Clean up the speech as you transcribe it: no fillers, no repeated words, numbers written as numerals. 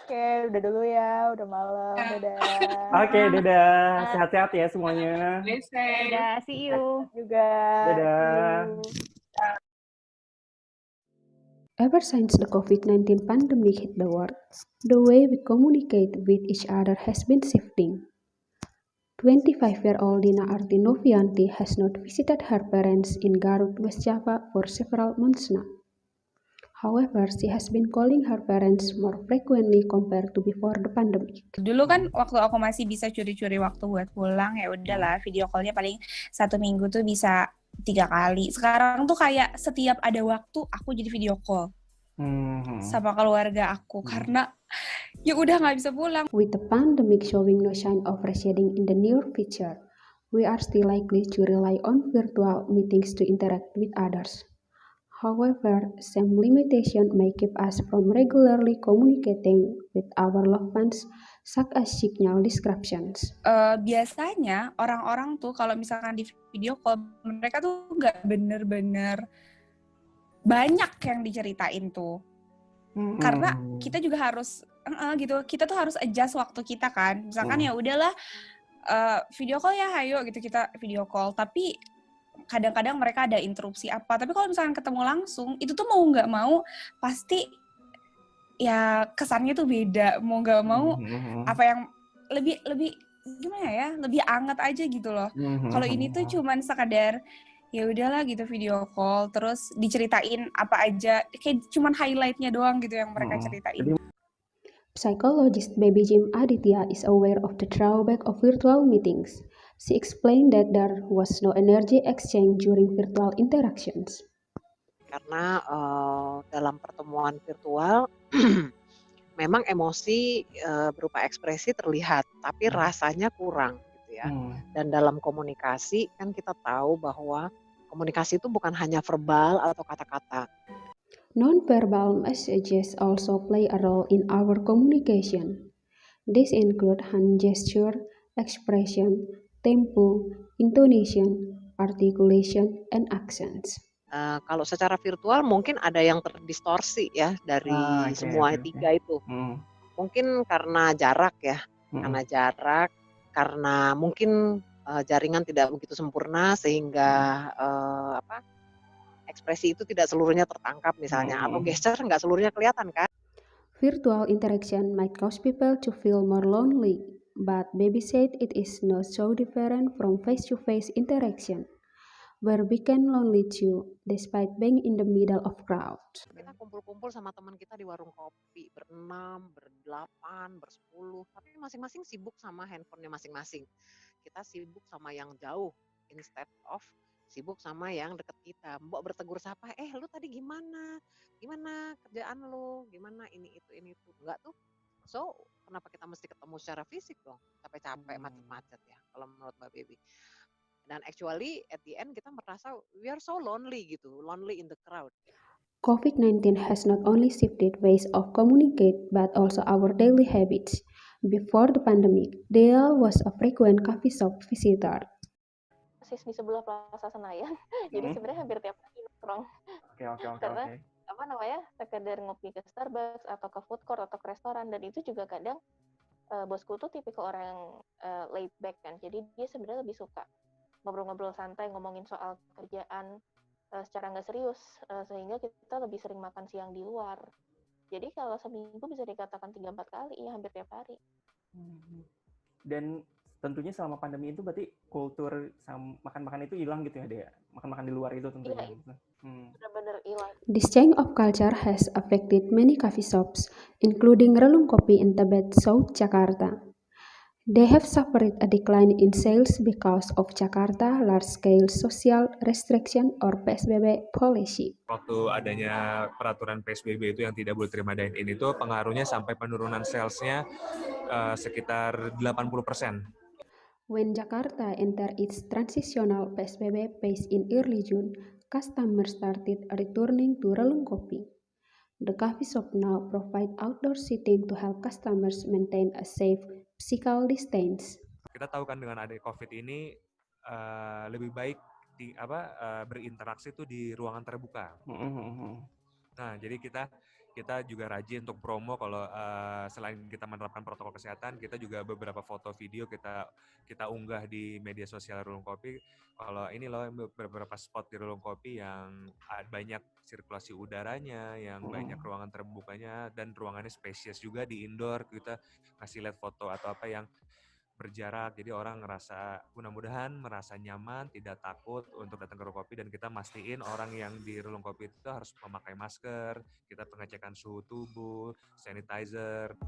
Oke, udah dulu ya, udah malam, dadah. Oke, dadah. Uh, Sehat-sehat ya semuanya. Stay safe. Dadah, see you. Juga, see Dadah. you. Ever since the COVID-19 pandemic hit the world, the way we communicate with each other has been shifting. 25-year-old Dina Arti Novianti has not visited her parents in Garut, West Java for several months now. However, she has been calling her parents more frequently compared to before the pandemic. Dulu kan waktu aku masih bisa curi-curi waktu buat pulang, ya udahlah video call-nya paling 1 minggu tuh bisa 3 kali. Sekarang tuh kayak setiap ada waktu aku jadi video call sama keluarga aku karena ya udah nggak bisa pulang. With the pandemic showing no sign of receding in the near future, we are still likely to rely on virtual meetings to interact with others. However, some limitation may keep us from regularly communicating with our loved ones, such as signal disruptions. Biasanya orang-orang tuh kalau misalkan di video call mereka tuh nggak bener-bener banyak yang diceritain tuh. Karena kita juga harus gitu, kita tuh harus adjust waktu kita kan. Misalkan ya udahlah video call ya, hayo gitu kita video call. Tapi kadang-kadang mereka ada interupsi apa. Tapi kalau misalkan ketemu langsung, itu tuh mau nggak mau pasti ya kesannya tuh beda. Mau nggak mau apa yang lebih gimana ya, lebih anget aja gitu loh. Kalau ini tuh cuman sekadar ya udahlah gitu video call, terus diceritain apa aja, kayak cuman highlight-nya doang gitu yang mereka ceritain. Psychologist Baby Jim Aditya is aware of the drawback of virtual meetings. She explained that there was no energy exchange during virtual interactions. Karena dalam pertemuan virtual memang emosi berupa ekspresi terlihat, tapi rasanya kurang gitu ya. Dan dalam komunikasi kan kita tahu bahwa komunikasi itu bukan hanya verbal atau kata-kata. Non-verbal messages also play a role in our communication. These include hand gesture, expression, tempo, intonation, articulation, and accents. Kalau secara virtual mungkin ada yang terdistorsi ya dari semua tiga itu. Mungkin karena jarak ya, karena mungkin jaringan tidak begitu sempurna sehingga ekspresi itu tidak seluruhnya tertangkap misalnya, atau gesture nggak seluruhnya kelihatan kan. Virtual interaction might cause people to feel more lonely, but Baby said it is not so different from face-to-face interaction, where we can lonely too, despite being in the middle of crowd. Kita kumpul-kumpul sama teman kita di warung kopi, berenam, berdelapan, bersepuluh, tapi masing-masing sibuk sama handphonenya masing-masing. Kita sibuk sama yang jauh, instead of sibuk sama yang deket kita. Mbok bertegur sapa, lu tadi gimana? Gimana kerjaan lu? Gimana ini itu? Enggak tuh. So, kenapa kita mesti ketemu secara fisik dong? Capek-capek, macet-macet ya, kalau menurut Mbak Baby. Dan actually at the end kita merasa we are so lonely gitu, lonely in the crowd. COVID-19 has not only shifted ways of communicate but also our daily habits. Before the pandemic, Dea was a frequent coffee shop visitor. Persis di sebelah Plaza Senayan, jadi sebenarnya hampir tiap hari nongkrong. Karena sekedar ngopi ke Starbucks atau ke food court atau ke restoran, dan itu juga kadang bosku tuh tipikal orang yang laid back kan, jadi dia sebenarnya lebih suka ngobrol-ngobrol santai, ngomongin soal kerjaan secara nggak serius, sehingga kita lebih sering makan siang di luar. Jadi kalau seminggu bisa dikatakan 3-4 kali, ya hampir tiap hari. Dan tentunya selama pandemi itu berarti kultur makan-makan itu hilang gitu ya, Dea? Makan-makan di luar itu tentunya. Iya, benar-benar hilang. This change of culture has affected many coffee shops, including Relung Kopi in Tebet, South Jakarta. They have suffered a decline in sales because of Jakarta large-scale social restriction or PSBB policy. Waktu adanya peraturan PSBB itu yang tidak boleh terima dine-in itu pengaruhnya sampai penurunan sales-nya sekitar 80%. When Jakarta entered its transitional PSBB phase in early June, customers started returning to Relung Kopi. The coffee shop now provide outdoor seating to help customers maintain a safe physical distance. Kita tahu kan dengan adanya COVID ini lebih baik berinteraksi itu di ruangan terbuka. Nah, jadi kita kita juga rajin untuk promo kalau selain kita menerapkan protokol kesehatan, kita juga beberapa foto video kita unggah di media sosial Rulung Kopi. Kalau ini loh beberapa spot di Rulung Kopi yang banyak sirkulasi udaranya, yang banyak ruangan terbukanya, dan ruangannya spacious juga di indoor. Kita kasih lihat foto atau apa yang berjarak, jadi orang ngerasa mudah-mudahan merasa nyaman, tidak takut untuk datang ke Rulung Kopi, dan kita mastiin orang yang di Rulung Kopi itu harus memakai masker, kita pengecekan suhu tubuh, sanitizer.